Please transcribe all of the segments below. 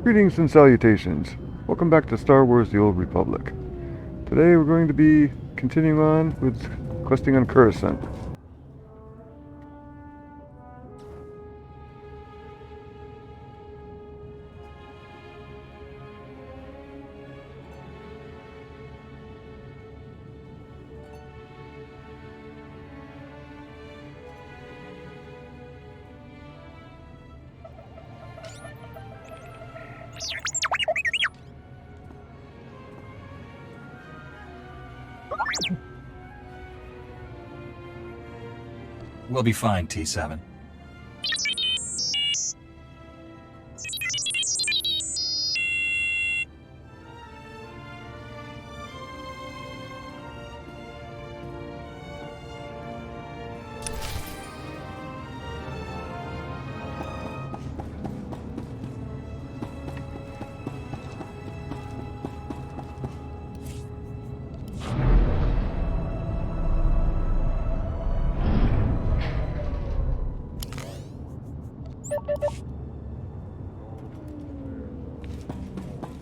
Greetings and salutations. Welcome back to Star Wars The Old Republic. Today we're going to be continuing on with questing on Curisant. We'll be fine, T7.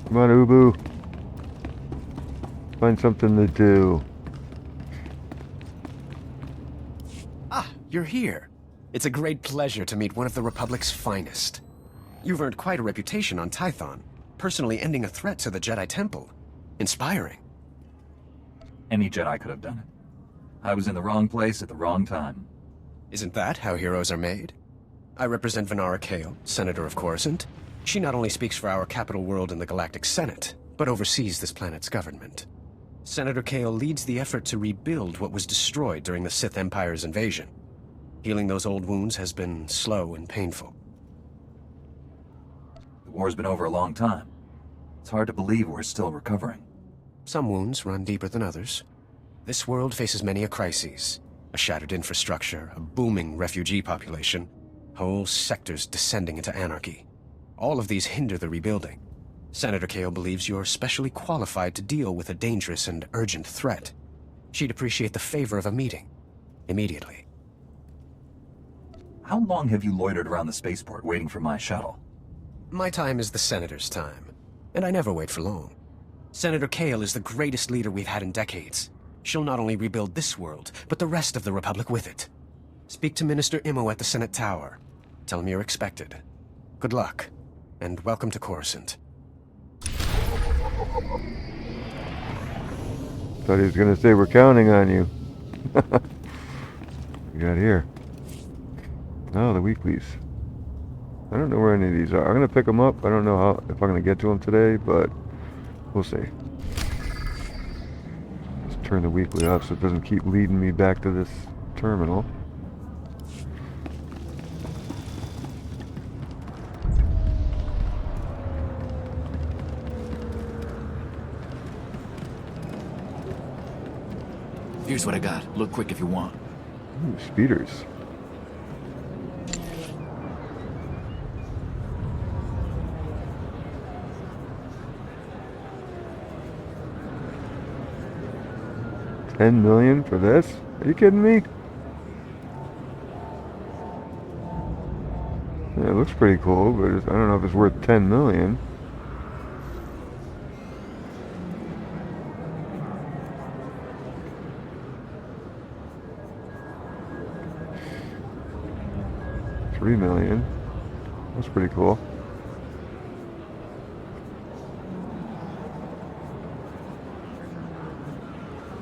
Come on, Ubu. Find something to do. Ah, you're here. It's a great pleasure to meet one of the Republic's finest. You've earned quite a reputation on Tython, personally ending a threat to the Jedi Temple. Inspiring. Any Jedi could have done it. I was in the wrong place at the wrong time. Isn't that how heroes are made? I represent Venara Kale, Senator of Curisant. She not only speaks for our capital world in the Galactic Senate, but oversees this planet's government. Senator Kale leads the effort to rebuild what was destroyed during the Sith Empire's invasion. Healing those old wounds has been slow and painful. The war's been over a long time. It's hard to believe we're still recovering. Some wounds run deeper than others. This world faces many a crisis. A shattered infrastructure, a booming refugee population, whole sectors descending into anarchy. All of these hinder the rebuilding. Senator Kale believes you're specially qualified to deal with a dangerous and urgent threat. She'd appreciate the favor of a meeting. Immediately. How long have you loitered around the spaceport waiting for my shuttle? My time is the Senator's time, and I never wait for long. Senator Kale is the greatest leader we've had in decades. She'll not only rebuild this world, but the rest of the Republic with it. Speak to Minister Imo at the Senate Tower. Tell him you're expected. Good luck, and welcome to Curisant. Thought he was going to say we're counting on you. We got here. Oh, the weeklies. I don't know where any of these are. I'm going to pick them up. I don't know if I'm going to get to them today, but we'll see. Let's turn the weekly off so it doesn't keep leading me back to this terminal. Here's what I got. Look quick if you want. Ooh, speeders. $10 million for this? Are you kidding me? Yeah, it looks pretty cool, but I don't know if it's worth $10 million. $3 million. That's pretty cool.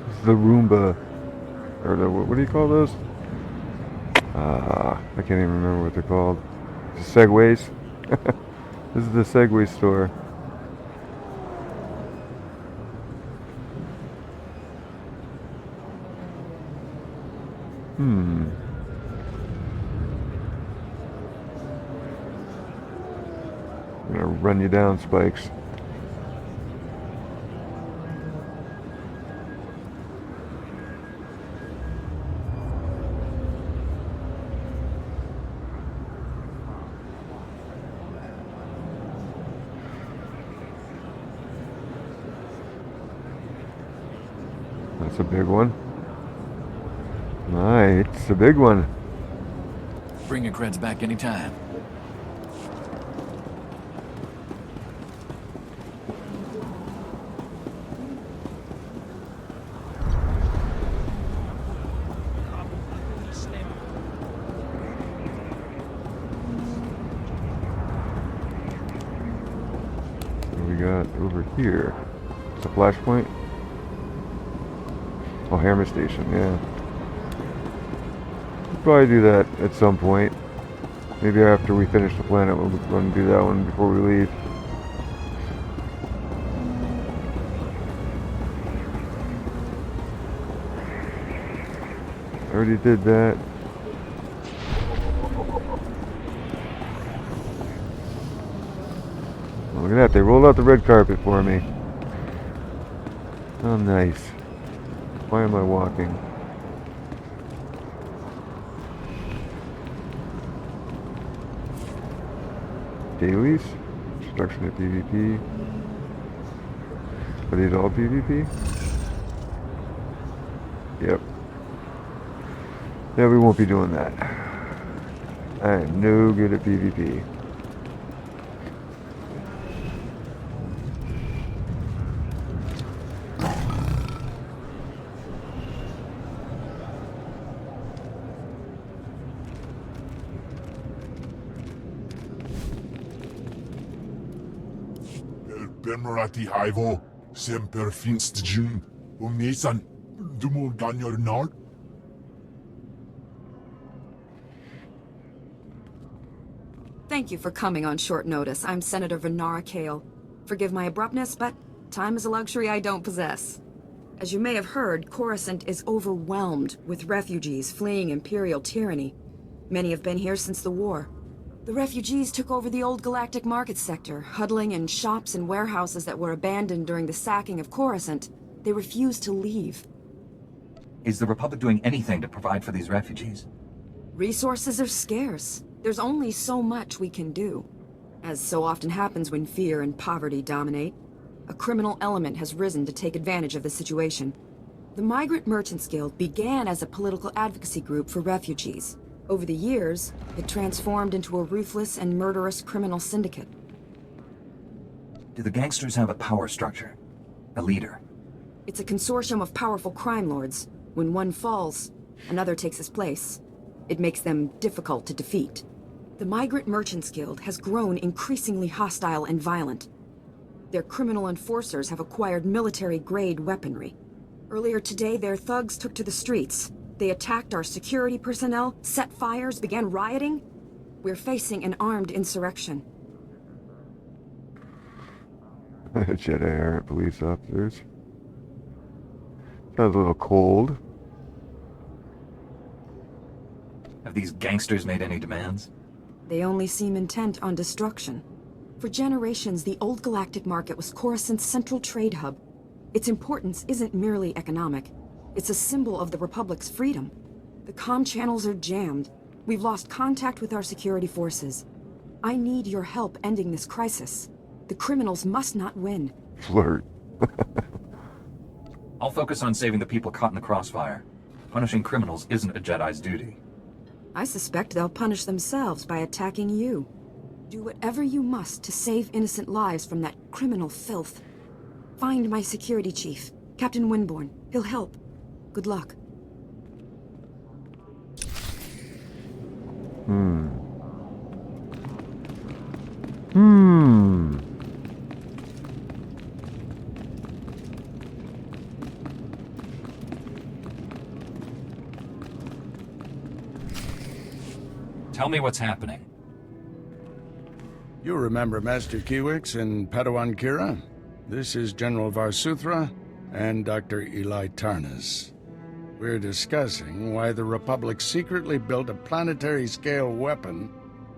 This is the Roomba, or the what do you call those? I can't even remember what they're called. Segways. This is the Segway store. I'm gonna run you down, Spikes. That's a big one. Nice, it's a big one. Bring your creds back anytime. got over here? It's a flashpoint? Oh, Hammer Station, yeah. We'll probably do that at some point. Maybe after we finish the planet, we'll run and do that one before we leave. Already did that. Look at that, they rolled out the red carpet for me. Oh, nice. Why am I walking? Dailies? Destruction of PvP. Are these all PvP? Yep. Yeah, we won't be doing that. I am no good at PvP. Bemerati Hivo, Semper Finstjun, Umesan, Dumul Ganyor Nard. Thank you for coming on short notice. I'm Senator Venara Kale. Forgive my abruptness, but time is a luxury I don't possess. As you may have heard, Curisant is overwhelmed with refugees fleeing Imperial tyranny. Many have been here since the war. The refugees took over the old galactic market sector, huddling in shops and warehouses that were abandoned during the sacking of Curisant. They refused to leave. Is the Republic doing anything to provide for these refugees? Resources are scarce. There's only so much we can do. As so often happens when fear and poverty dominate, a criminal element has risen to take advantage of the situation. The Migrant Merchants Guild began as a political advocacy group for refugees. Over the years, it transformed into a ruthless and murderous criminal syndicate. Do the gangsters have a power structure? A leader? It's a consortium of powerful crime lords. When one falls, another takes his place. It makes them difficult to defeat. The Migrant Merchants Guild has grown increasingly hostile and violent. Their criminal enforcers have acquired military-grade weaponry. Earlier today, their thugs took to the streets. They attacked our security personnel, set fires, began rioting. We're facing an armed insurrection. Jedi aren't police officers. Sounds a little cold. Have these gangsters made any demands? They only seem intent on destruction. For generations, the old galactic market was Curisant's central trade hub. Its importance isn't merely economic. It's a symbol of the Republic's freedom. The comm channels are jammed. We've lost contact with our security forces. I need your help ending this crisis. The criminals must not win. Flirt. I'll focus on saving the people caught in the crossfire. Punishing criminals isn't a Jedi's duty. I suspect they'll punish themselves by attacking you. Do whatever you must to save innocent lives from that criminal filth. Find my security chief, Captain Winborn. He'll help. Good luck. Tell me what's happening. You remember Master Kiwix and Padawan Kira? This is General Varsuthra and Dr. Eli Tarnas. We're discussing why the Republic secretly built a planetary-scale weapon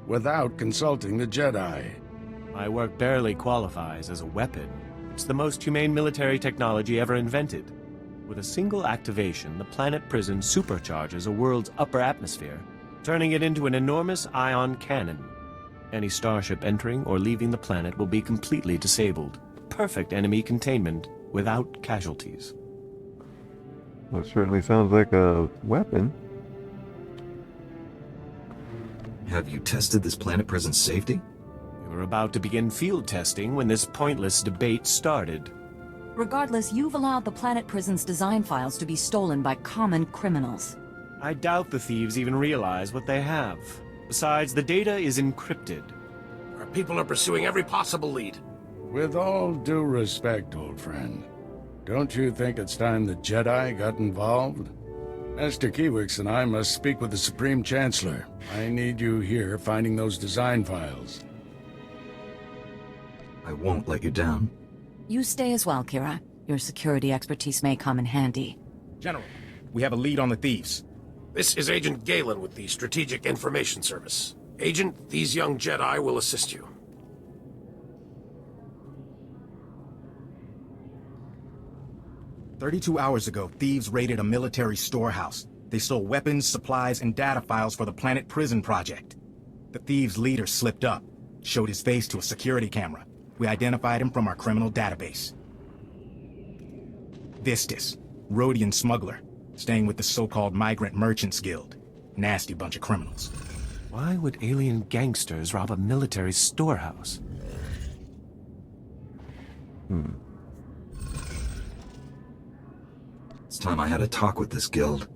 without consulting the Jedi. My work barely qualifies as a weapon. It's the most humane military technology ever invented. With a single activation, the planet prison supercharges a world's upper atmosphere, turning it into an enormous ion cannon. Any starship entering or leaving the planet will be completely disabled. Perfect enemy containment without casualties. Well, it certainly sounds like a weapon. Have you tested this planet prison's safety? We were about to begin field testing when this pointless debate started. Regardless, you've allowed the planet prison's design files to be stolen by common criminals. I doubt the thieves even realize what they have. Besides, the data is encrypted. Our people are pursuing every possible lead. With all due respect, old friend, don't you think it's time the Jedi got involved? Master Kiwix and I must speak with the Supreme Chancellor. I need you here finding those design files. I won't let you down. You stay as well, Kira. Your security expertise may come in handy. General, we have a lead on the thieves. This is Agent Galen with the Strategic Information Service. Agent, these young Jedi will assist you. "32 hours ago, thieves raided a military storehouse. They stole weapons, supplies, and data files for the Planet Prison project. The thieves' leader slipped up, showed his face to a security camera. We identified him from our criminal database. Vistus, Rhodian smuggler, staying with the so-called Migrant Merchants Guild. Nasty bunch of criminals. Why would alien gangsters rob a military storehouse? It's time I had a talk with this guild.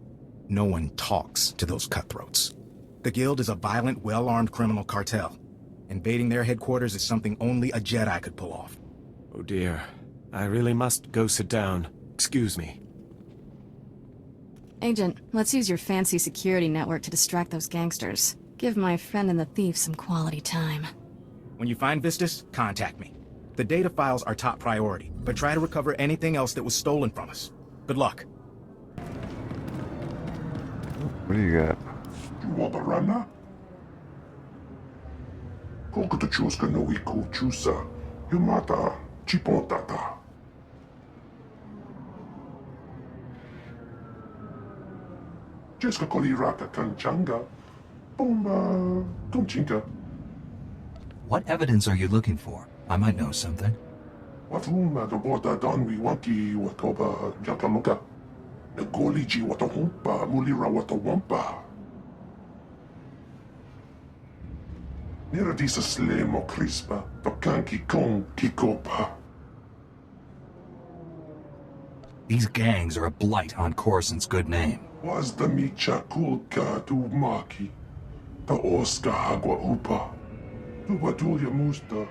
No one talks to those cutthroats. The Guild is a violent, well-armed criminal cartel. Invading their headquarters is something only a Jedi could pull off. Oh dear. I really must go sit down. Excuse me. Agent, let's use your fancy security network to distract those gangsters. Give my friend and the thief some quality time. When you find Vistus, contact me. The data files are top priority, but try to recover anything else that was stolen from us. Good luck. What do you got? You want a runner? Koku to chuska no iku chusa. Yumata chipotata. Jeska koli raka kanchanga. Bomba tomchinka. What evidence are you looking for? I might know something. Wafuma the border donwi wanki watoba jakamuka. The goliji watahumpa mulira watawampa. Nera disa slemo crispa, tokanki kon kikopa. These gangs are a blight on Curisant's good name. Was the micha kulka tu maki. The Oscar agua upa. Tu batulia musta.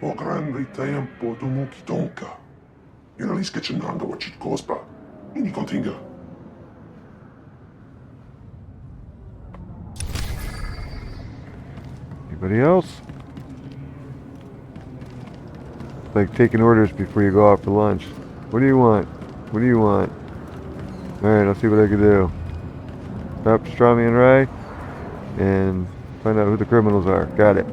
O grande tempo tu muki tonka. Ina liska chenanga wachit kospa. Ini kontinga. Anybody else? It's like taking orders before you go out for lunch. What do you want? What do you want? Alright, I'll see what I can do. Stop Pastrami and Rye and find out who the criminals are. Got it.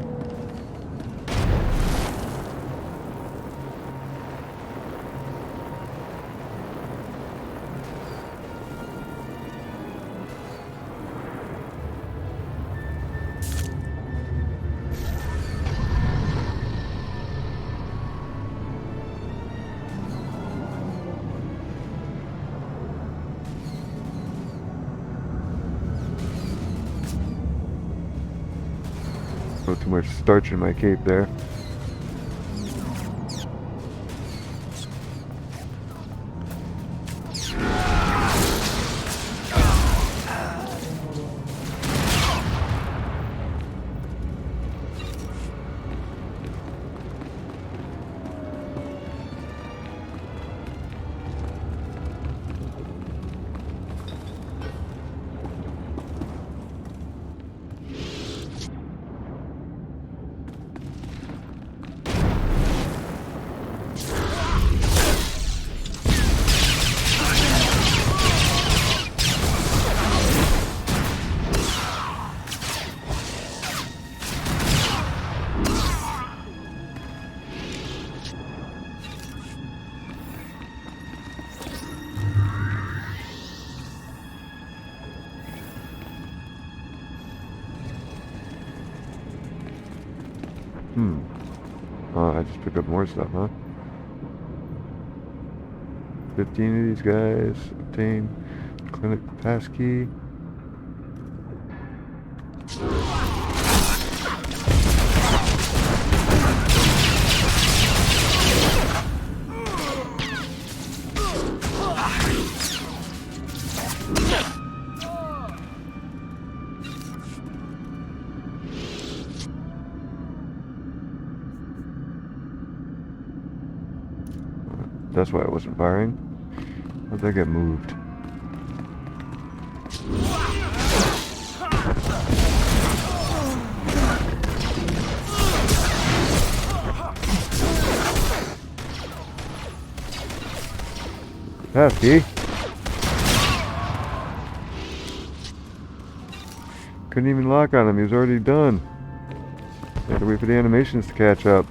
Put too much starch in my cape there. Oh, I just picked up more stuff, huh? 15 of these guys. Obtain clinic passkey. That's why I wasn't firing. How'd that get moved? Pesky. Couldn't even lock on him. He was already done. Had to wait for the animations to catch up.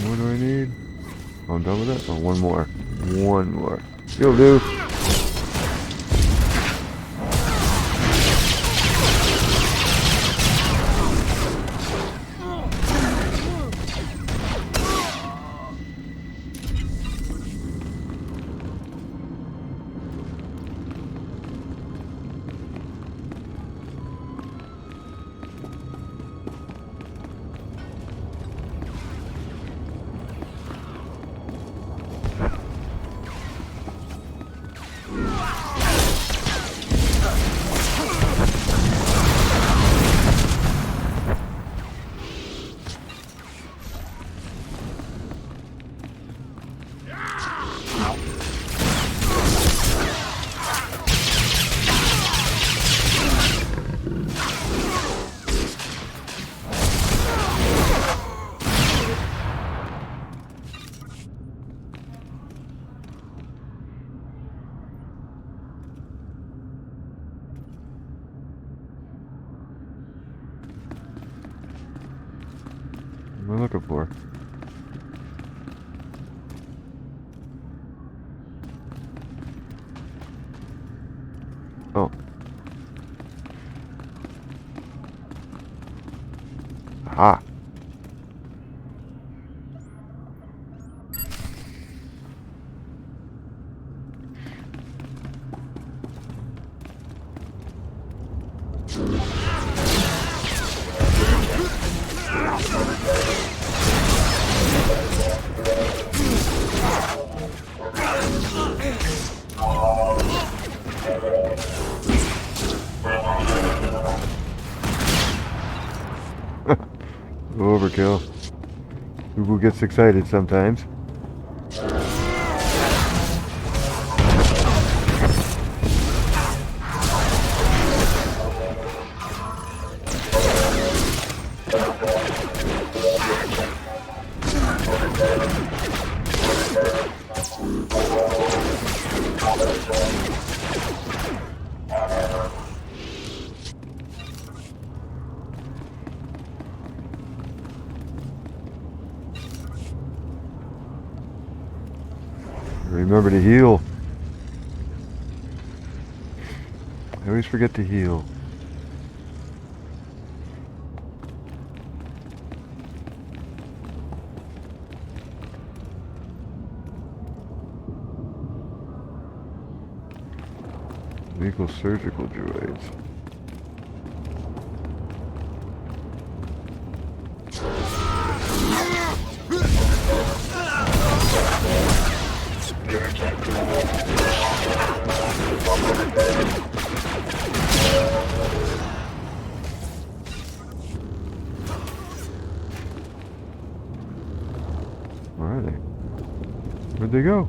What do I need? Oh, I'm done with that? Oh, one more. One more. You'll do. What am I looking for? Oh. Aha. Overkill. Who gets excited sometimes. Remember to heal. I always forget to heal. Vehicle surgical droids. Where are they? Where'd they go?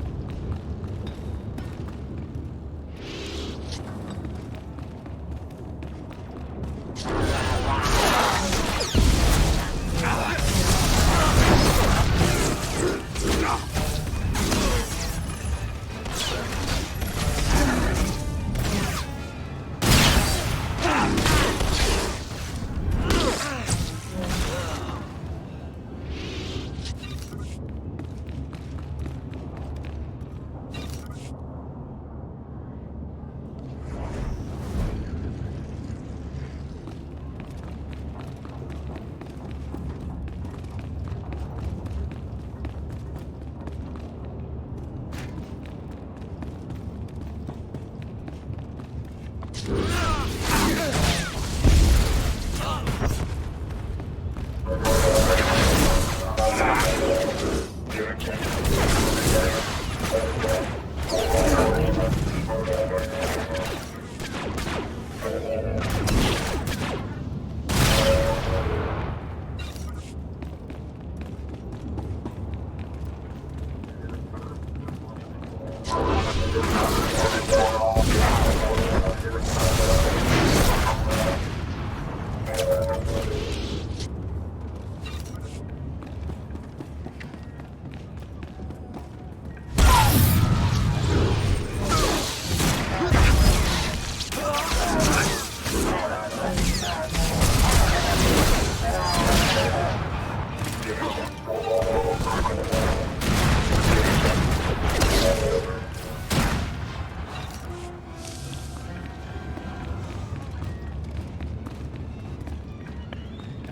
Is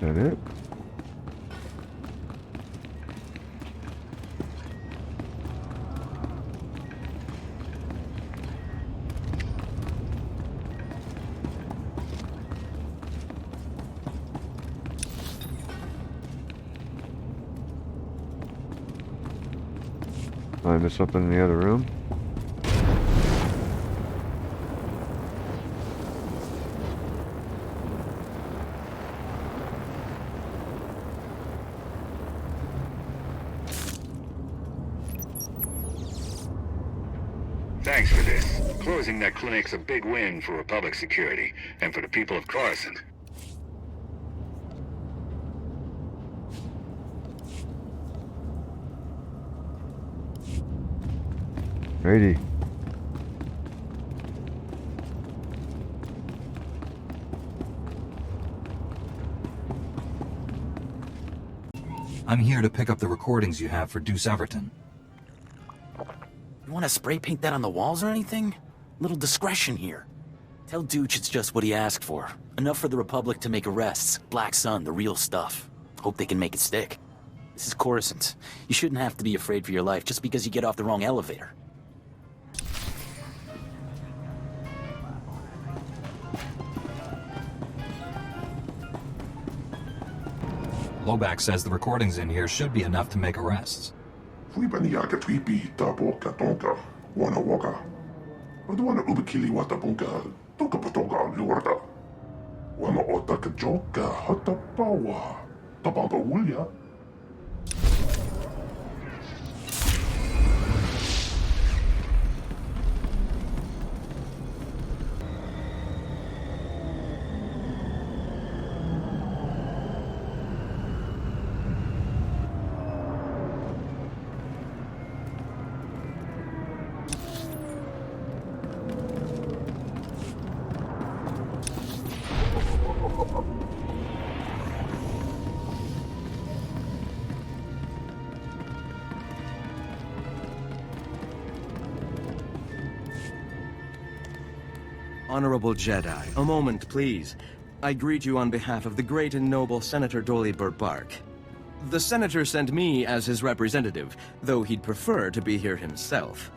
that it? I missed something in the other room. Thanks for this. Closing that clinic's a big win for Republic security, and for the people of Curisant. Righty. I'm here to pick up the recordings you have for Deuce Everton. You want to spray paint that on the walls or anything? Little discretion here. Tell Dooch it's just what he asked for. Enough for the Republic to make arrests. Black Sun, the real stuff. Hope they can make it stick. This is Curisant. You shouldn't have to be afraid for your life just because you get off the wrong elevator. Loback says the recordings in here should be enough to make arrests. Fuibaniaka twipi tapo katonka wana waka. Wadwana ubikili wata bunka toka patoga lurda. Wama ota kajoka hata pawa. Tapampa wulya. Honorable Jedi, a moment, please. I greet you on behalf of the great and noble Senator Dolly Burbark. The Senator sent me as his representative, though he'd prefer to be here himself.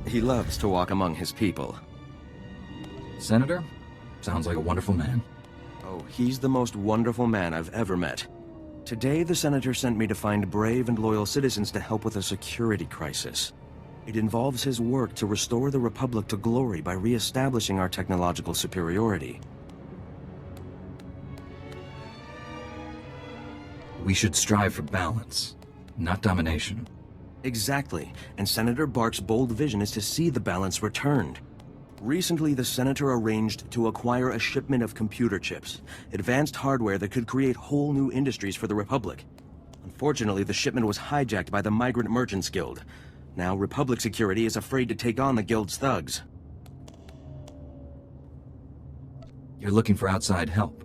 He loves to walk among his people. Senator? Sounds like a wonderful man. Oh, he's the most wonderful man I've ever met. Today, the Senator sent me to find brave and loyal citizens to help with a security crisis. It involves his work to restore the Republic to glory by re-establishing our technological superiority. We should strive for balance, not domination. Exactly, and Senator Bark's bold vision is to see the balance returned. Recently, the Senator arranged to acquire a shipment of computer chips, advanced hardware that could create whole new industries for the Republic. Unfortunately, the shipment was hijacked by the Migrant Merchants Guild. Now, Republic security is afraid to take on the Guild's thugs. You're looking for outside help.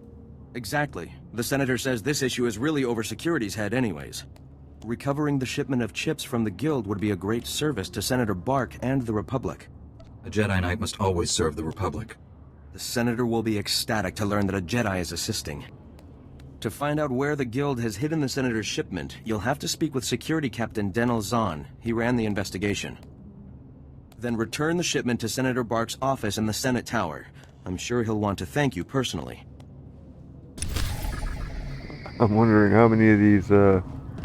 Exactly. The Senator says this issue is really over security's head anyways. Recovering the shipment of chips from the Guild would be a great service to Senator Bark and the Republic. A Jedi Knight must always serve the Republic. The Senator will be ecstatic to learn that a Jedi is assisting. To find out where the Guild has hidden the Senator's shipment, you'll have to speak with Security Captain Denel Zahn. He ran the investigation. Then return the shipment to Senator Bark's office in the Senate Tower. I'm sure he'll want to thank you personally. I'm wondering how many of these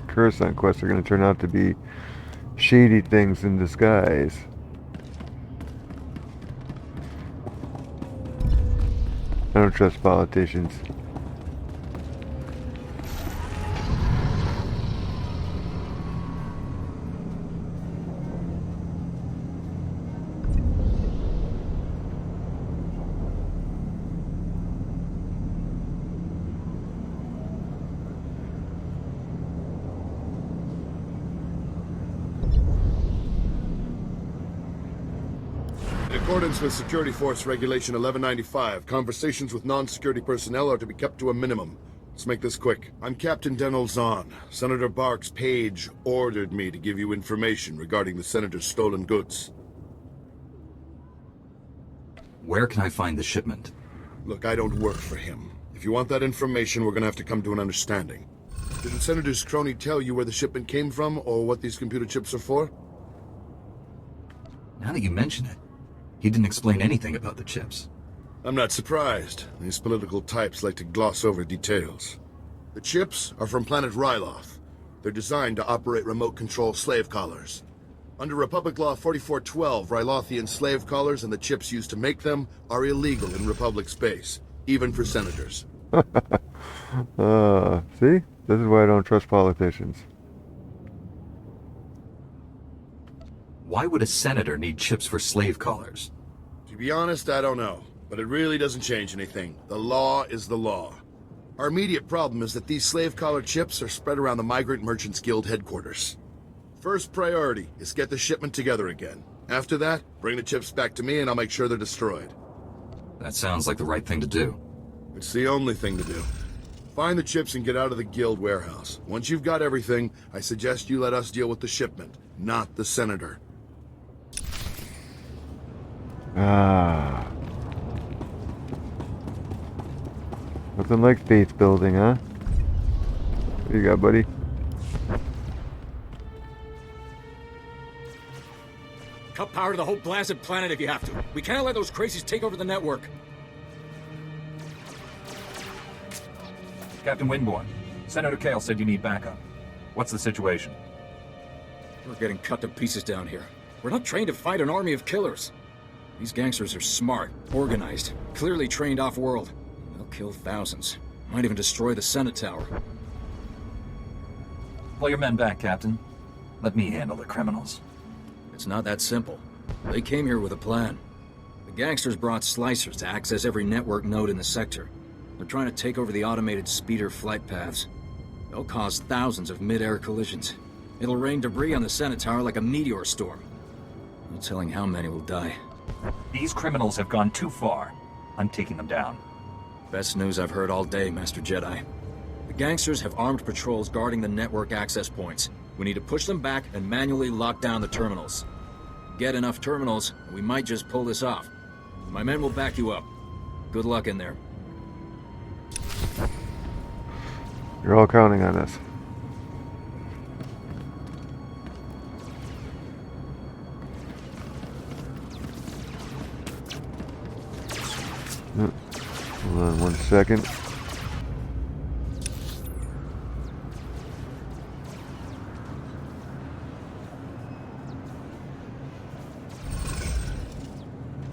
Curisant quests are going to turn out to be shady things in disguise. I don't trust politicians. In accordance with Security Force Regulation 1195, conversations with non-security personnel are to be kept to a minimum. Let's make this quick. I'm Captain Denel Zahn. Senator Bark's page ordered me to give you information regarding the Senator's stolen goods. Where can I find the shipment? Look, I don't work for him. If you want that information, we're gonna have to come to an understanding. Did the Senator's crony tell you where the shipment came from, or what these computer chips are for? Now that you mention it, he didn't explain anything about the chips. I'm not surprised. These political types like to gloss over details. The chips are from planet Ryloth. They're designed to operate remote control slave collars. Under Republic Law 4412, Rylothian slave collars and the chips used to make them are illegal in Republic space, even for senators. See? This is why I don't trust politicians. Why would a senator need chips for slave collars? To be honest, I don't know. But it really doesn't change anything. The law is the law. Our immediate problem is that these slave collar chips are spread around the Migrant Merchants Guild headquarters. First priority is get the shipment together again. After that, bring the chips back to me and I'll make sure they're destroyed. That sounds like the right thing to do. It's the only thing to do. Find the chips and get out of the guild warehouse. Once you've got everything, I suggest you let us deal with the shipment, not the senator. Ah. Nothing like faith building, huh? What you got, buddy? Cut power to the whole blasted planet if you have to. We can't let those crazies take over the network. Captain Winborn, Senator Kale said you need backup. What's the situation? We're getting cut to pieces down here. We're not trained to fight an army of killers. These gangsters are smart, organized, clearly trained off-world. They'll kill thousands. Might even destroy the Senate Tower. Pull your men back, Captain. Let me handle the criminals. It's not that simple. They came here with a plan. The gangsters brought slicers to access every network node in the sector. They're trying to take over the automated speeder flight paths. They'll cause thousands of mid-air collisions. It'll rain debris on the Senate Tower like a meteor storm. No telling how many will die. These criminals have gone too far. I'm taking them down. Best news I've heard all day, Master Jedi. The gangsters have armed patrols guarding the network access points. We need to push them back and manually lock down the terminals. Get enough terminals, and we might just pull this off. My men will back you up. Good luck in there. You're all counting on us. Hold on 1 second.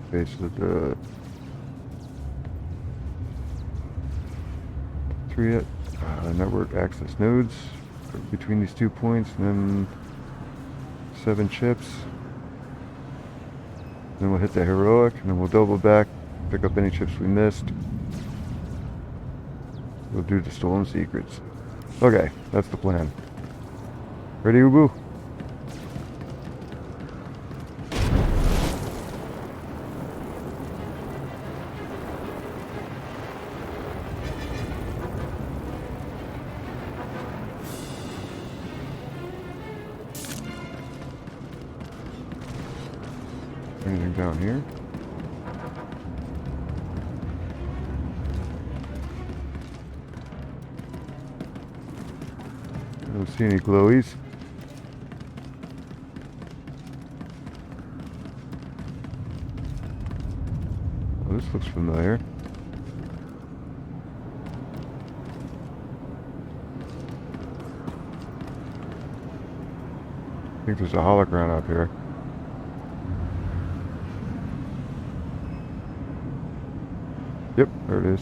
Okay, so the three network access nodes between these 2 points, and then 7 chips. Then we'll hit the heroic, and then we'll double back, pick up any chips we missed. We'll do the stolen secrets. Okay, that's the plan. Ready, Ubu? Anything down here? I don't see any glowies. Oh, this looks familiar. I think there's a hologram up here. Yep, there it is.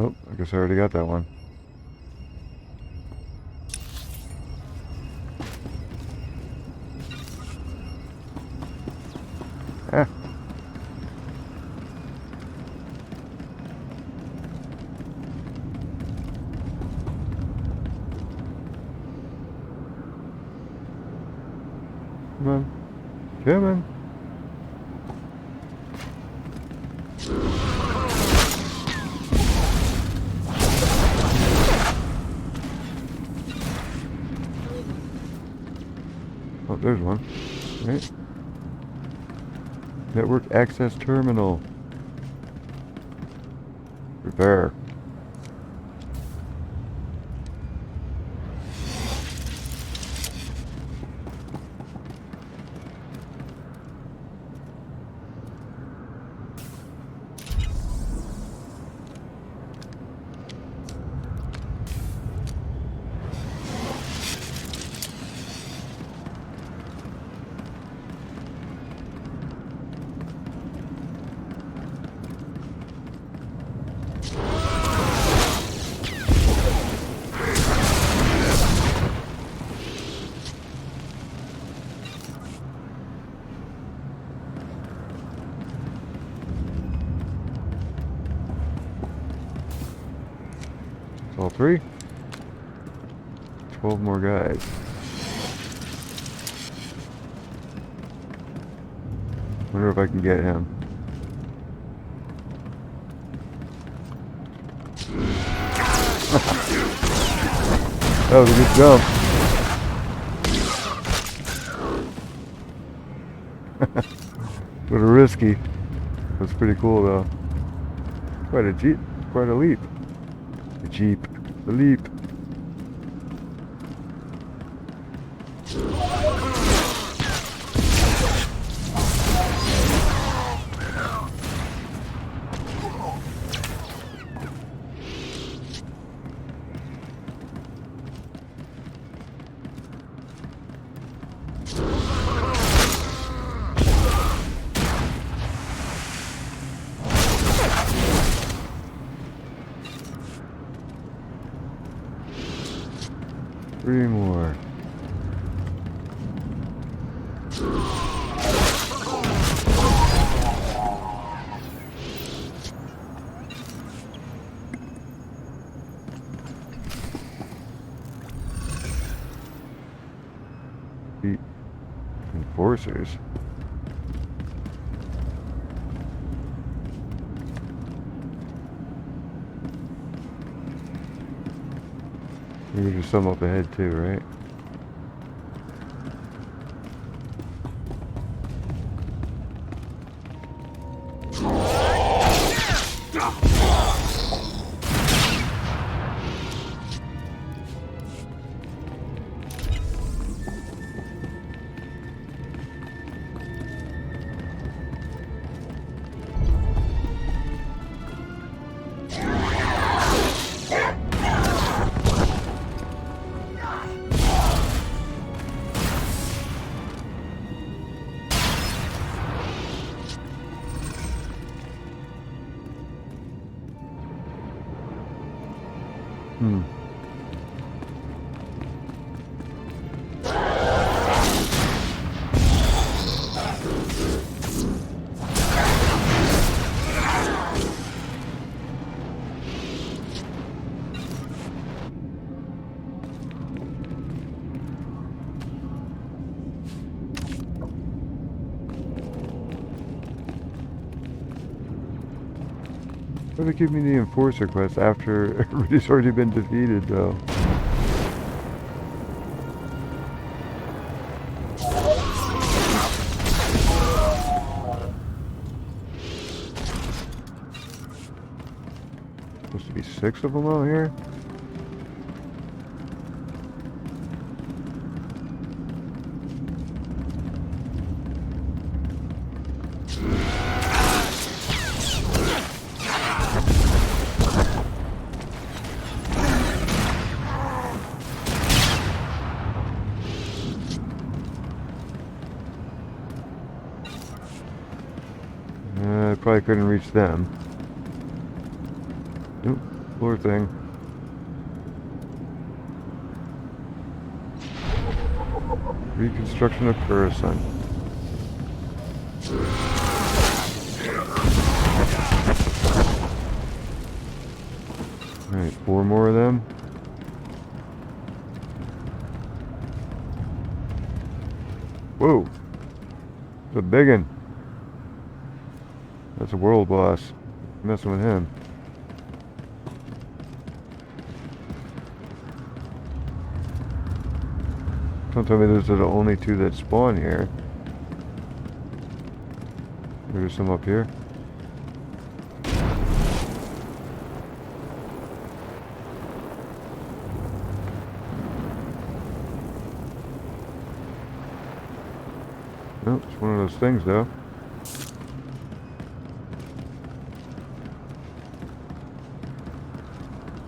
Oh, I guess I already got that one. Ah. Come on. Come on. Oh, there's one. Right. Network access terminal. Repair. All three. 12 more guys. Wonder if I can get him. That was a good jump. Sort of risky. That's pretty cool though. Quite a jeep, quite a leap. The jeep, the leap. Three more. The enforcers. Maybe there's some up ahead too, right? Why do they give me the enforcer quest after everybody's already been defeated though? 6 of them out here? I probably couldn't reach them. Oop, floor thing. Reconstruction of Curisant. Alright, 4 more of them. Whoa! It's a big one. That's a world boss. Messing with him. Don't tell me those are the only 2 that spawn here. There's some up here. Nope, it's one of those things though.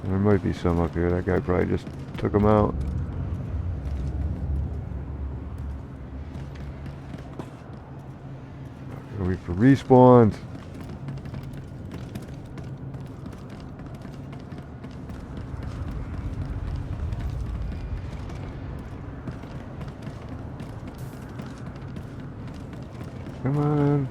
There might be some up here. That guy probably just took them out. Gotta wait for respawns. Come on.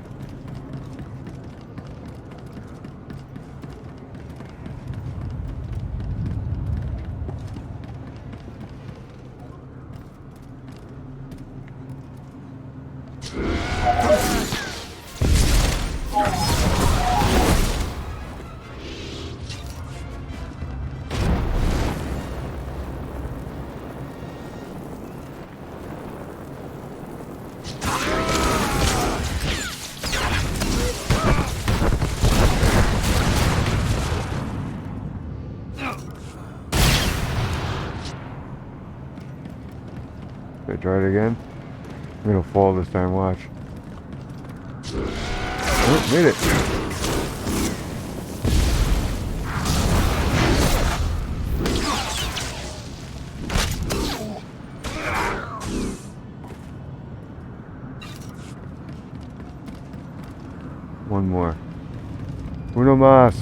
Try it again. I'm gonna fall this time, watch. Oh, made it. One more. Uno más.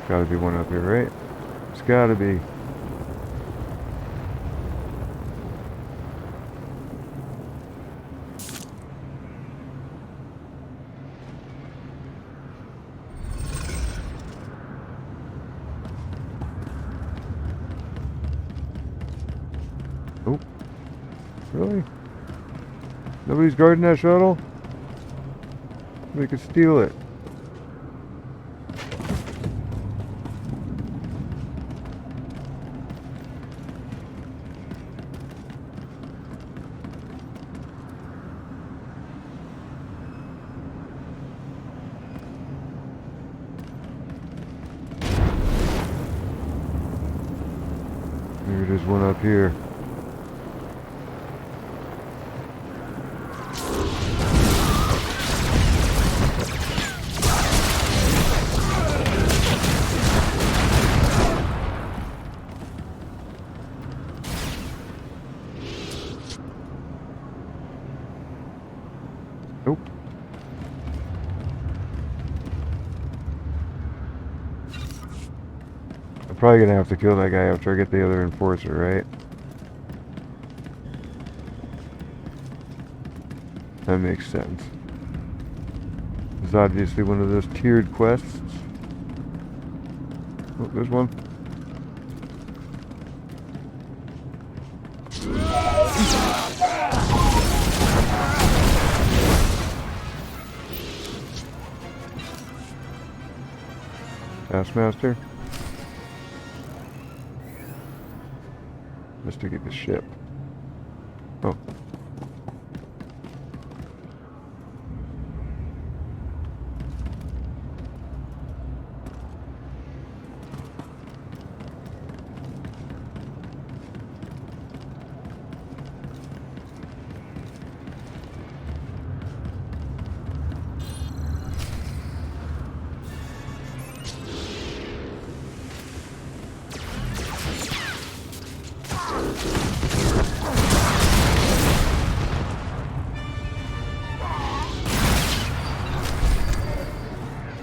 Gotta be one up here, right? It's gotta be. Oh. Really? Nobody's guarding that shuttle? We could steal it. Maybe there's one up here. Nope. I'm probably gonna have to kill that guy after I get the other enforcer, right? That makes sense. It's obviously one of those tiered quests. Oh, there's one. Taskmaster. Just to get the ship. Oh.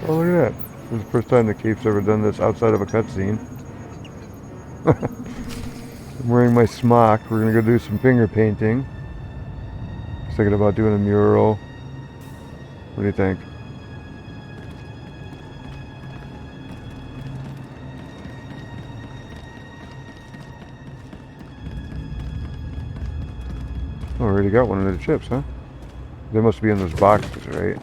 Oh, look at that. This is the first time the Cape's ever done this outside of a cutscene. I'm wearing my smock. We're going to go do some finger painting. I was thinking about doing a mural. What do you think? Oh, I already got one of the chips, huh? They must be in those boxes, right?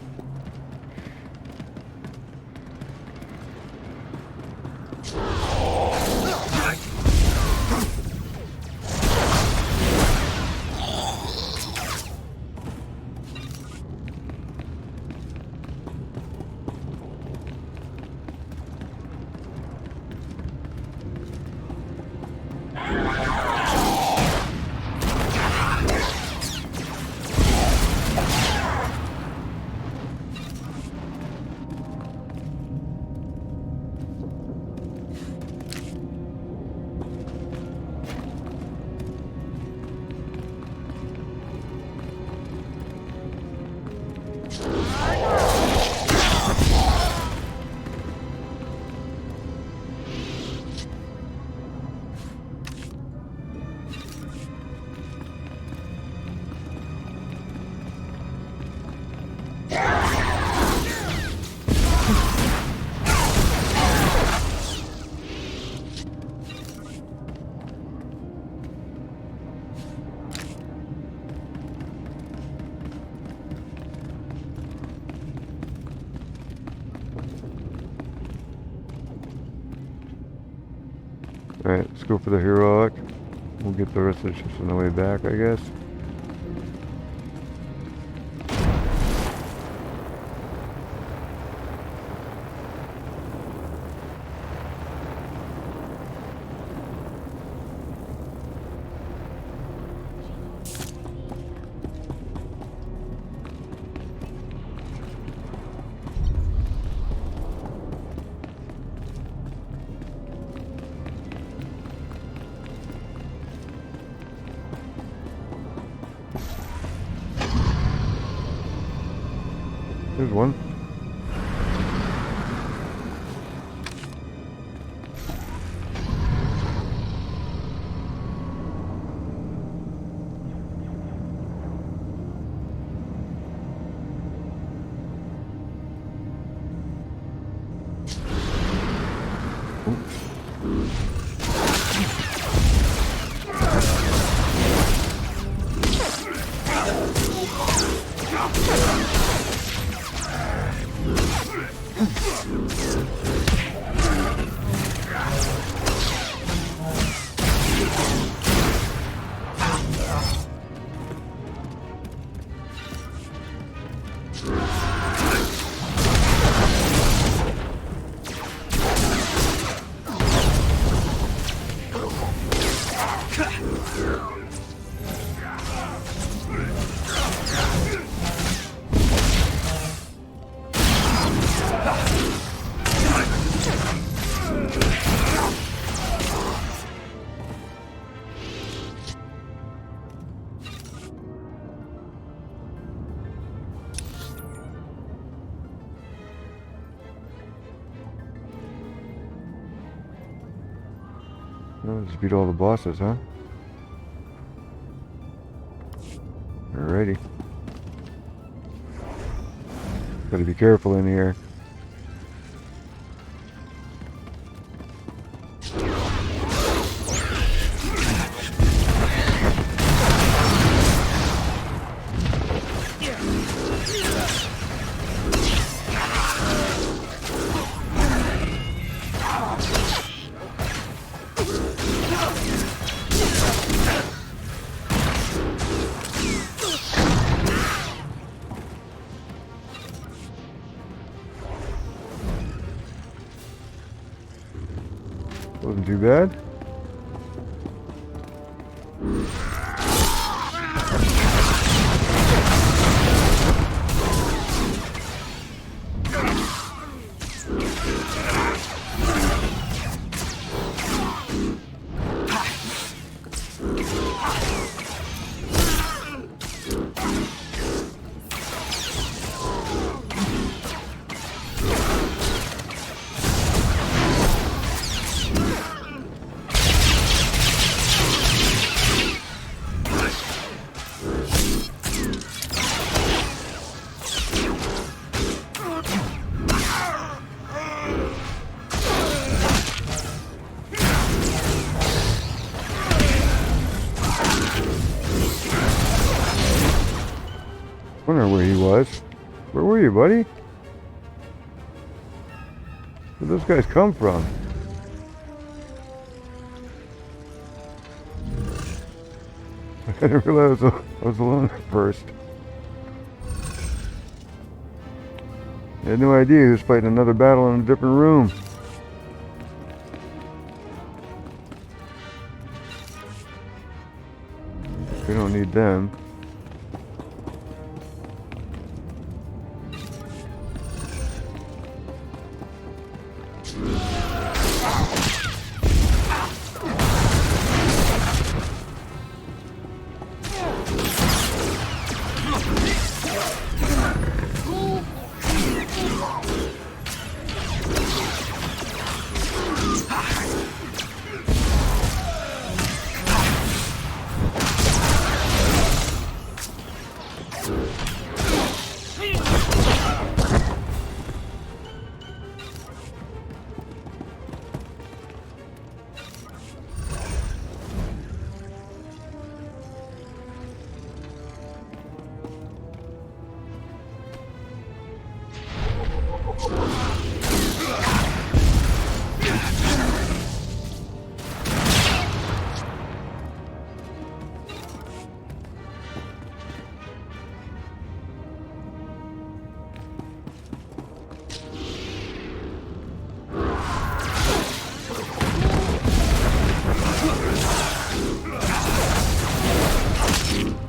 Alright, let's go for the heroic. We'll get the rest of the ships on the way back, I guess. There's one. Oh, just beat all the bosses, huh? Alrighty. Gotta be careful in here. Wasn't too bad. wonder where he was. Where were you, buddy? Where'd those guys come from? I didn't realize I was alone at first. I had no idea he was fighting another battle in a different room. We don't need them.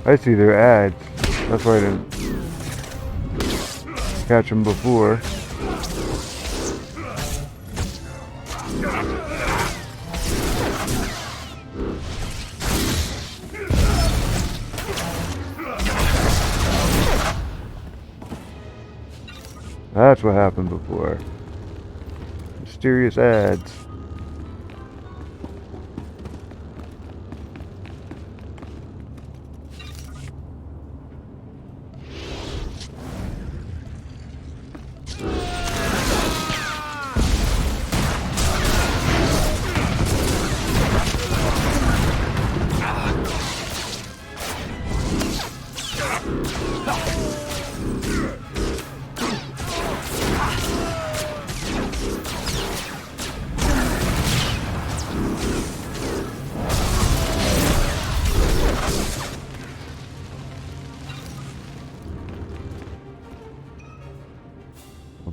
I see their ads. That's why I didn't catch them before. That's what happened before. Mysterious ads.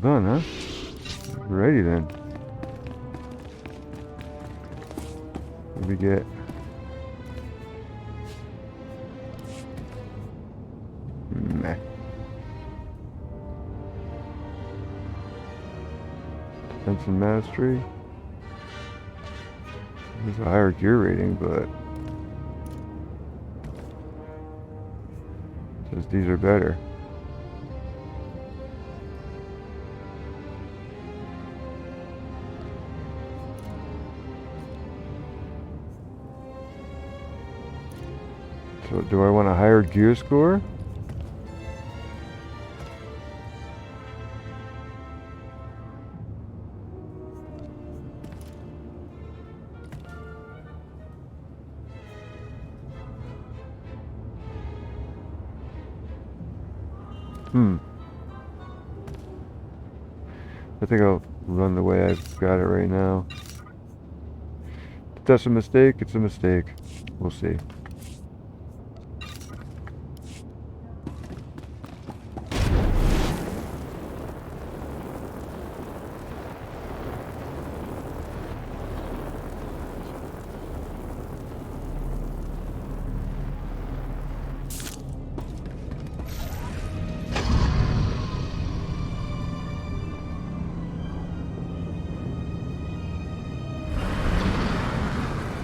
Done, huh? Ready then. What do we get? Meh. Defense and mastery. There's a higher gear rating, but it says these are better. So do I want a higher gear score? I think I'll run the way I've got it right now. If that's a mistake, it's a mistake. We'll see.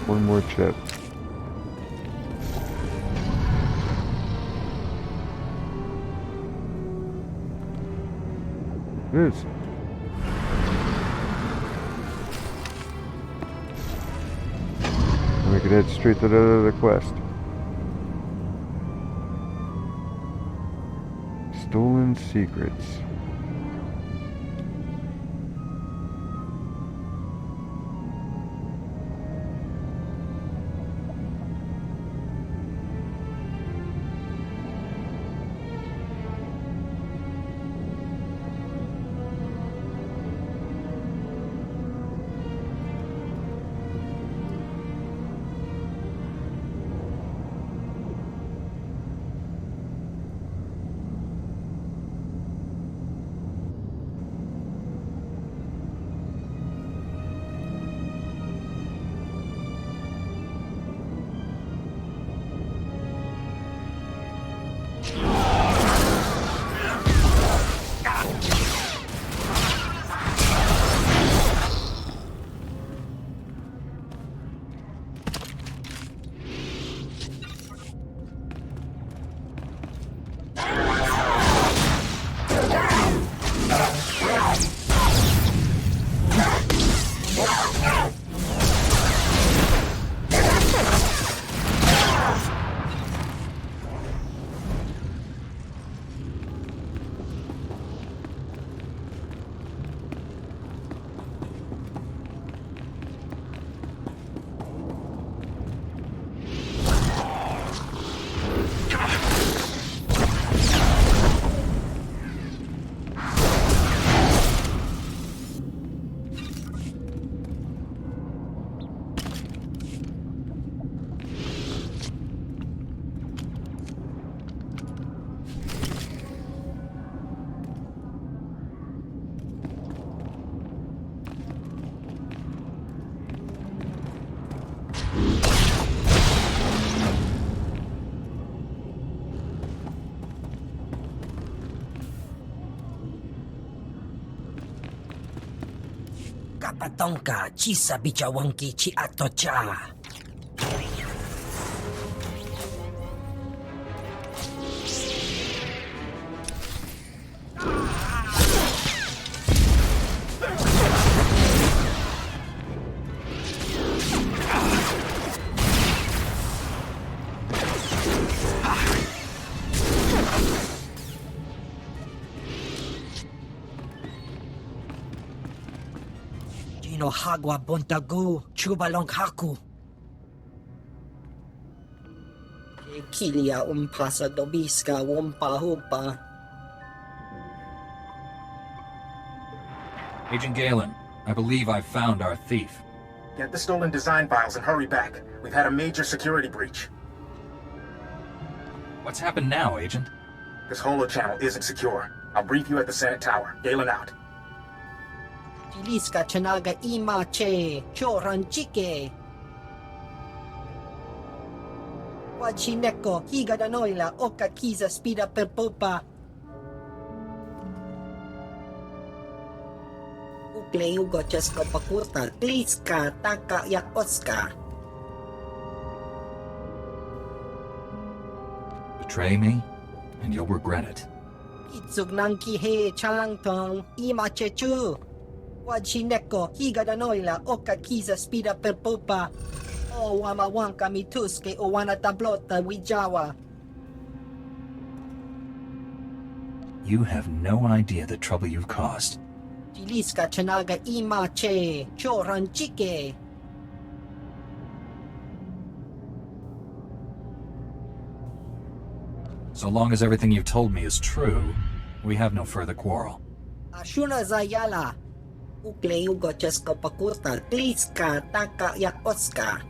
One more chip. It is. And we could head straight to the other quest. Stolen secrets. Kapatonka chisa bichawanki chi atocha. Gino hagwa bontagu chubalong haku. Kilia umpasa dobiska wumpa hupa. Agent Galen, I believe I've found our thief. Get the stolen design files and hurry back. We've had a major security breach. What's happened now, Agent? This holo-channel isn't secure. I'll brief you at the Senate Tower. Galen out. Jiliska chanaga imache choranchike. Wachineko higadanoila oka kiza spida per popa. Ukle ugo chesko pakurta kliska taka yak oska. Betray me, and you'll regret it. Itsugnanki he chalangtong imache chu. Wachineko higadanoila oka kiza spida per popa. O wamawanka mituske o wana tablota wijawa. You have no idea the trouble you've caused. Jiliska chanaga imache choranchike. So long as everything you've told me is true, we have no further quarrel. Ashuna zayala. Ukle ugo chesko pakurta kliska taka yak oska.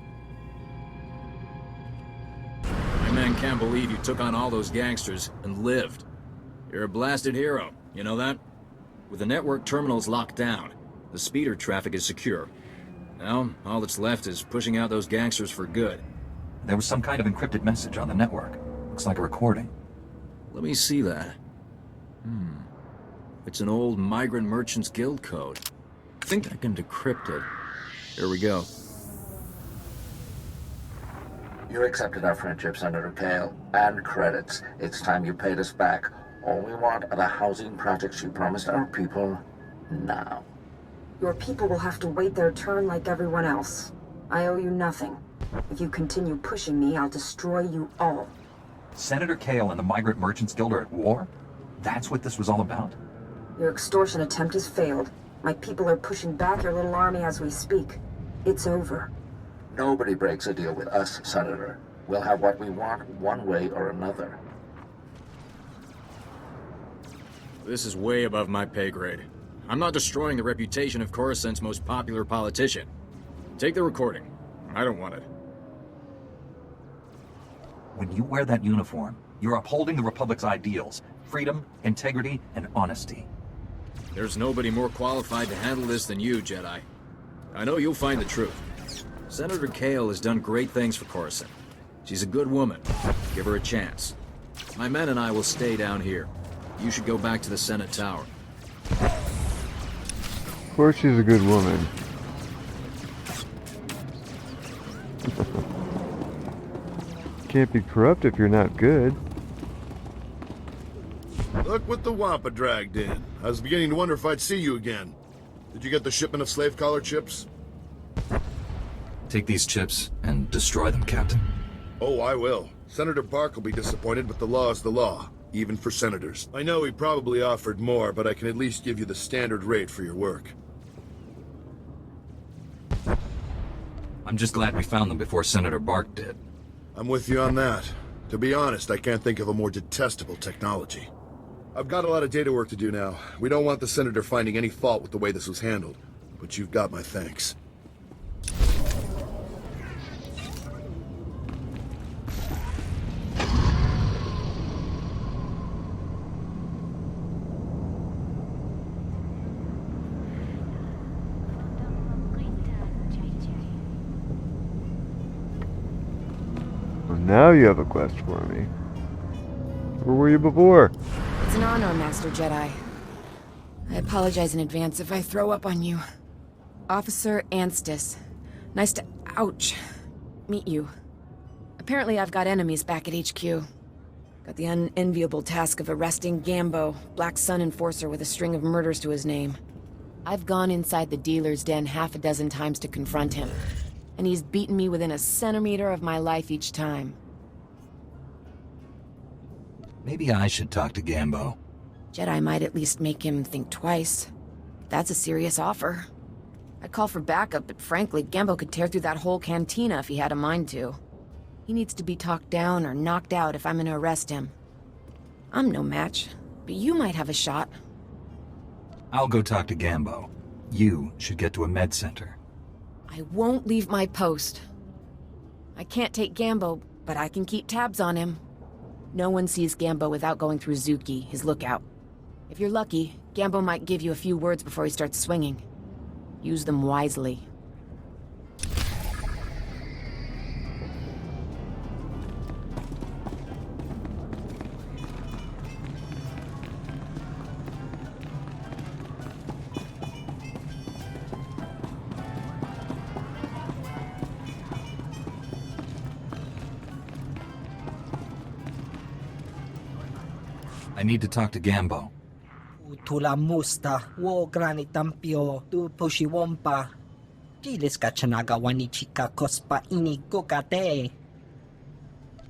My man can't believe you took on all those gangsters and lived. You're a blasted hero, you know that? With the network terminals locked down, the speeder traffic is secure. Now, all that's left is pushing out those gangsters for good. There was some kind of encrypted message on the network. Looks like a recording. Let me see that. It's an old Migrant Merchants Guild code. I think I can decrypt it. Here we go. You accepted our friendship, Senator Kale, and credits. It's time you paid us back. All we want are the housing projects you promised our people now. Your people will have to wait their turn like everyone else. I owe you nothing. If you continue pushing me, I'll destroy you all. Senator Kale and the Migrant Merchants Guild are at war? That's what this was all about? Your extortion attempt has failed. My people are pushing back your little army as we speak. It's over. Nobody breaks a deal with us, Senator. We'll have what we want one way or another. This is way above my pay grade. I'm not destroying the reputation of Curisant's most popular politician. Take the recording. I don't want it. When you wear that uniform, you're upholding the Republic's ideals. Freedom, integrity, and honesty. There's nobody more qualified to handle this than you, Jedi. I know you'll find the truth. Senator Kale has done great things for Curisant. She's a good woman. Give her a chance. My men and I will stay down here. You should go back to the Senate Tower. Of course she's a good woman. Can't be corrupt if you're not good. Look what the Wampa dragged in. I was beginning to wonder if I'd see you again. Did you get the shipment of slave collar chips? Take these chips and destroy them, Captain. Oh, I will. Senator Bark will be disappointed, but the law is the law, even for senators. I know he probably offered more, but I can at least give you the standard rate for your work. I'm just glad we found them before Senator Bark did. I'm with you on that. To be honest, I can't think of a more detestable technology. I've got a lot of data work to do now. We don't want the Senator finding any fault with the way this was handled, but you've got my thanks. Now you have a quest for me. Where were you before? It's an honor, Master Jedi. I apologize in advance if I throw up on you. Officer Anstis. Nice to... ouch. Meet you. Apparently I've got enemies back at HQ. Got the unenviable task of arresting Gambo, Black Sun enforcer with a string of murders to his name. I've gone inside the dealer's den half a dozen times to confront him, and he's beaten me within a centimeter of my life each time. Maybe I should talk to Gambo. Jedi might at least make him think twice. That's a serious offer. I'd call for backup, but frankly, Gambo could tear through that whole cantina if he had a mind to. He needs to be talked down or knocked out if I'm gonna arrest him. I'm no match, but you might have a shot. I'll go talk to Gambo. You should get to a med center. I won't leave my post. I can't take Gambo, but I can keep tabs on him. No one sees Gambo without going through Zuki, his lookout. If you're lucky, Gambo might give you a few words before he starts swinging. Use them wisely. I need to talk to Gambo. Tula musta, wo granitampio, tu pushiwompa. Gilis ka chanaga wanichika kospa ini kokate.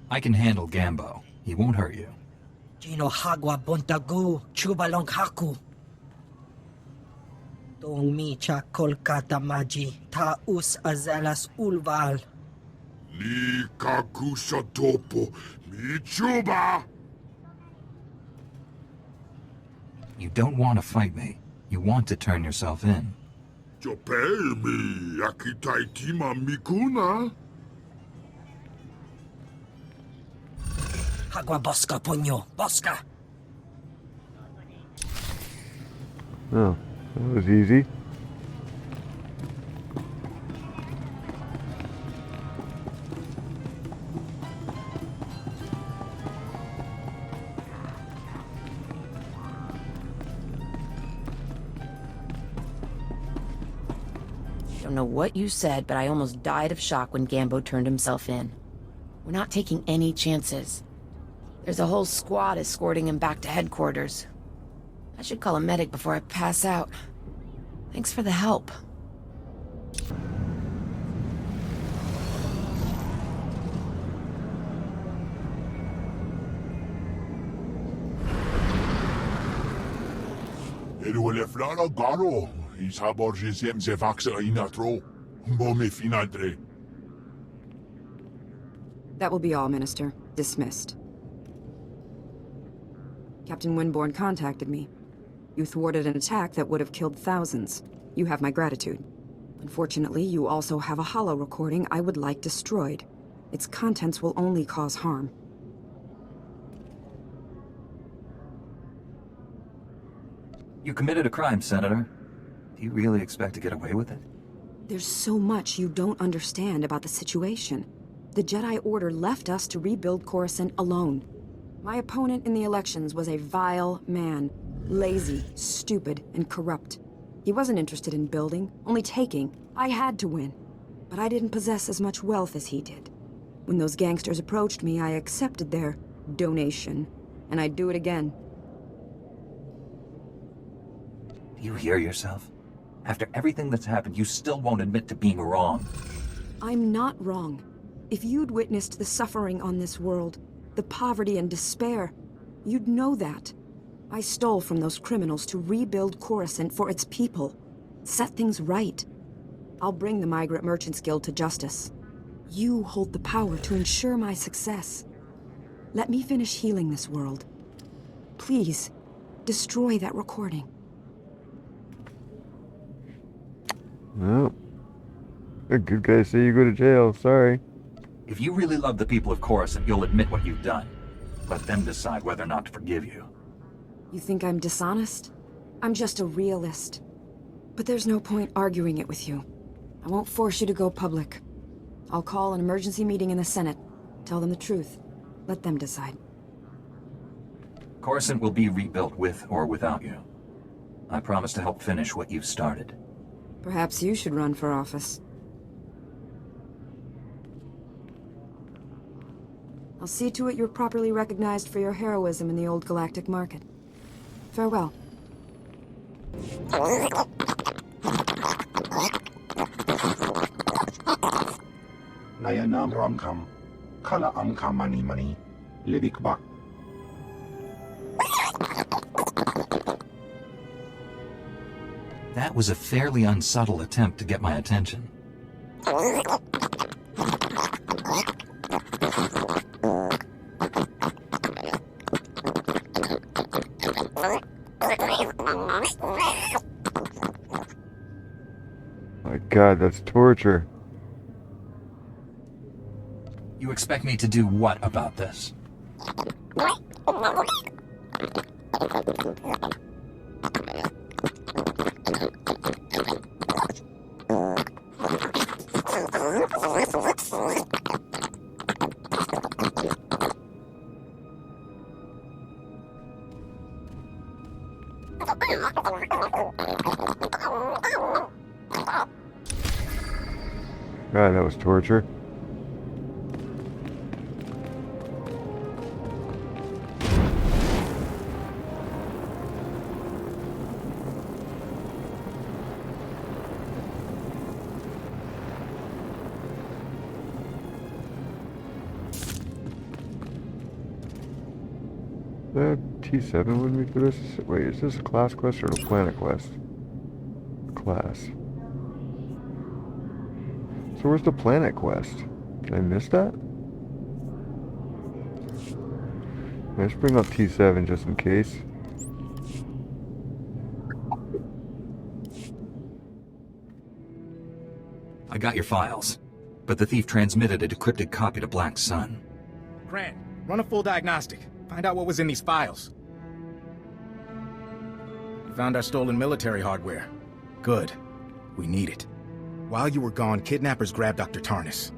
I can handle Gambo. He won't hurt you. Gino hagwa bontagu, chubalong haku. Tong micha kolkata maji, ta us azalas ulval. Ni kakusha topo, mi chuba! You don't want to fight me. You want to turn yourself in. Chopei mi, akitaitima mikuna. Hagwa boska ponyo, boska. Oh, that was easy. Don't know what you said, but I almost died of shock when Gambo turned himself in. We're not taking any chances. There's a whole squad escorting him back to headquarters. I should call a medic before I pass out. Thanks for the help. Eruele flara garo, isabor jesem ze vaxa inatro, mbome finadre. That will be all, Minister. Dismissed. Captain Winborn contacted me. You thwarted an attack that would have killed thousands. You have my gratitude. Unfortunately, you also have a holo recording I would like destroyed. Its contents will only cause harm. You committed a crime, Senator. Do you really expect to get away with it? There's so much you don't understand about the situation. The Jedi Order left us to rebuild Curisant alone. My opponent in the elections was a vile man. Lazy, stupid, and corrupt. He wasn't interested in building, only taking. I had to win. But I didn't possess as much wealth as he did. When those gangsters approached me, I accepted their donation. And I'd do it again. Do you hear yourself? After everything that's happened, you still won't admit to being wrong. I'm not wrong. If you'd witnessed the suffering on this world, the poverty and despair, you'd know that. I stole from those criminals to rebuild Curisant for its people. Set things right. I'll bring the Migrant Merchants Guild to justice. You hold the power to ensure my success. Let me finish healing this world. Please, destroy that recording. Well, a good guy say you go to jail, sorry. If you really love the people of Curisant, you'll admit what you've done. Let them decide whether or not to forgive you. You think I'm dishonest? I'm just a realist. But there's no point arguing it with you. I won't force you to go public. I'll call an emergency meeting in the Senate. Tell them the truth. Let them decide. Curisant will be rebuilt with or without you. I promise to help finish what you've started. Perhaps you should run for office. I'll see to it you're properly recognized for your heroism in the old galactic market. Farewell. Nayanam Ramkam, Kala Amkam Mani Mani, Livik Bak. That was a fairly unsubtle attempt to get my attention. My God, that's torture. You expect me to do what about this? God, that was torture. The T7 with me for this? Wait, is this a class quest or a planet quest? Class. So where's the planet quest? Did I miss that? Let's bring up T7 just in case. I got your files, but the thief transmitted a decrypted copy to Black Sun. Grant, run a full diagnostic. Find out what was in these files. We found our stolen military hardware. Good. We need it. While you were gone, kidnappers grabbed Dr. Tarnis.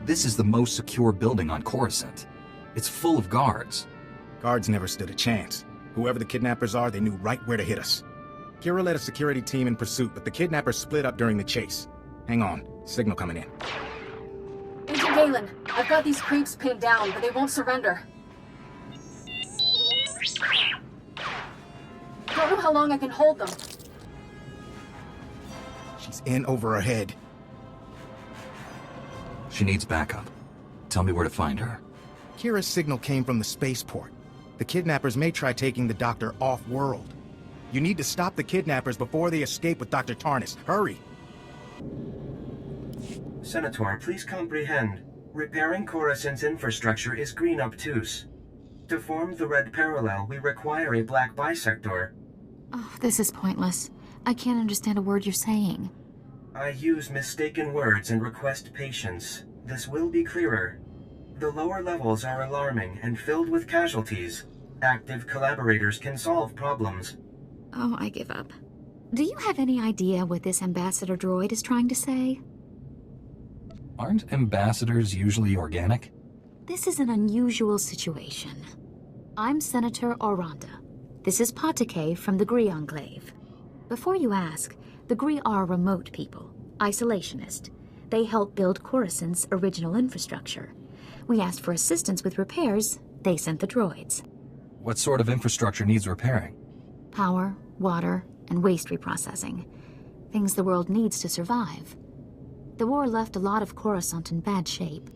This is the most secure building on Curisant. It's full of guards. Guards never stood a chance. Whoever the kidnappers are, they knew right where to hit us. Kira led a security team in pursuit, but the kidnappers split up during the chase. Hang on. Signal coming in. Agent Galen, I've got these creeps pinned down, but they won't surrender. Don't know how long I can hold them. She's in over her head. She needs backup. Tell me where to find her. Kira's signal came from the spaceport. The kidnappers may try taking the doctor off-world. You need to stop the kidnappers before they escape with Dr. Tarnis. Hurry! SWTOR, please comprehend. Repairing Curisant's infrastructure is green obtuse. To form the red parallel, we require a black bisector. Oh, this is pointless. I can't understand a word you're saying. I use mistaken words and request patience. This will be clearer. The lower levels are alarming and filled with casualties. Active collaborators can solve problems. Oh, I give up. Do you have any idea what this ambassador droid is trying to say? Aren't ambassadors usually organic? This is an unusual situation. I'm Senator Oranda. This is Patike from the Gree Enclave. Before you ask, the Gree are remote people, isolationist. They helped build Curisant's original infrastructure. We asked for assistance with repairs, they sent the droids. What sort of infrastructure needs repairing? Power, water, and waste reprocessing. Things the world needs to survive. The war left a lot of Curisant in bad shape.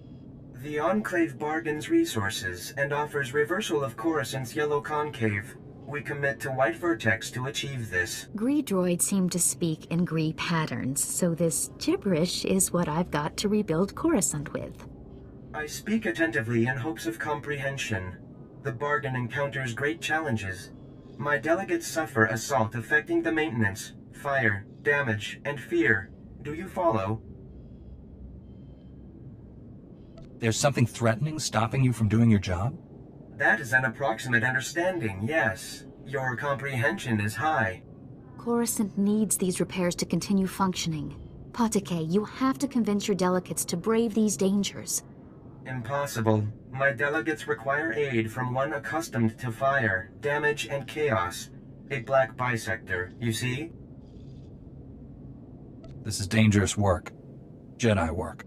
The Enclave bargains resources and offers reversal of Curisant's yellow concave. We commit to White Vertex to achieve this. Gree droids seem to speak in Gree patterns, so this gibberish is what I've got to rebuild Curisant with. I speak attentively in hopes of comprehension. The bargain encounters great challenges. My delegates suffer assault affecting the maintenance, fire, damage, and fear. Do you follow? There's something threatening stopping you from doing your job? That is an approximate understanding, yes. Your comprehension is high. Curisant needs these repairs to continue functioning. Patike, you have to convince your delegates to brave these dangers. Impossible. My delegates require aid from one accustomed to fire, damage, and chaos. A black bisector, you see? This is dangerous work. Jedi work.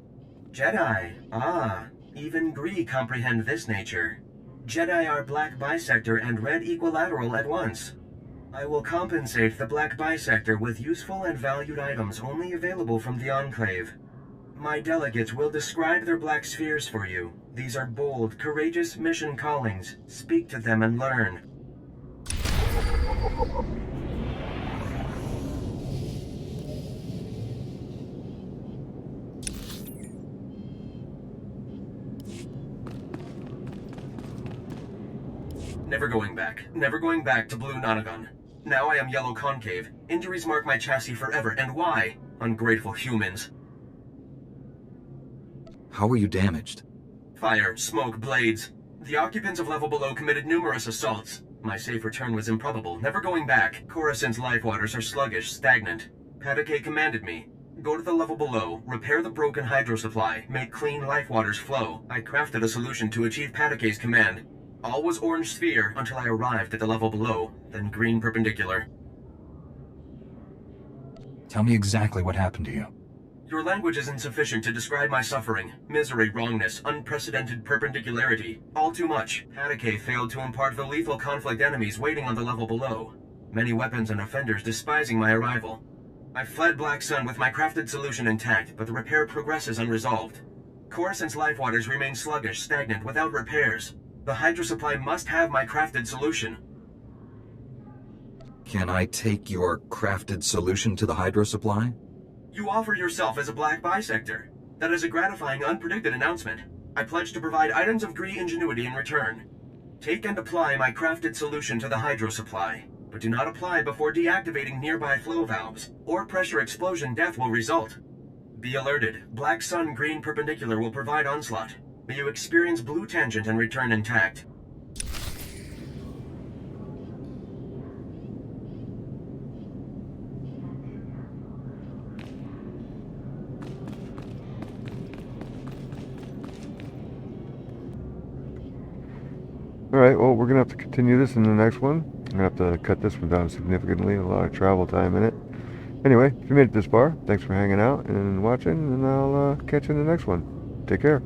Jedi, ah. Even Gree comprehend this nature. Jedi are black bisector and red equilateral at once. I will compensate the black bisector with useful and valued items only available from the Enclave. My delegates will describe their black spheres for you. These are bold, courageous mission callings. Speak to them and learn. Never going back. Never going back to Blue Nonagon. Now I am Yellow Concave. Injuries mark my chassis forever, and why? Ungrateful humans. How were you damaged? Fire, smoke, blades. The occupants of level below committed numerous assaults. My safe return was improbable. Never going back. Curisant's life waters are sluggish, stagnant. Patake commanded me. Go to the level below, repair the broken hydro supply, make clean life waters flow. I crafted a solution to achieve Patake's command. All was orange sphere until I arrived at the level below, then green perpendicular. Tell me exactly what happened to you. Your language is insufficient to describe my suffering. Misery, wrongness, unprecedented perpendicularity. All too much. Patake failed to impart the lethal conflict enemies waiting on the level below. Many weapons and offenders despising my arrival. I fled Black Sun with my crafted solution intact, but the repair progresses unresolved. Curisant's life waters remain sluggish, stagnant, without repairs. The hydro supply must have my crafted solution. Can I take your crafted solution to the hydro supply? You offer yourself as a black bisector. That is a gratifying, unpredicted announcement. I pledge to provide items of Gree ingenuity in return. Take and apply my crafted solution to the hydro supply, but do not apply before deactivating nearby flow valves, or pressure explosion death will result. Be alerted. Black Sun green perpendicular will provide Onslaught. May you experience blue tangent and return intact. Alright, well, we're going to have to continue this in the next one. I'm going to have to cut this one down significantly, a lot of travel time in it. Anyway, if you made it this far, thanks for hanging out and watching, and I'll catch you in the next one. Take care.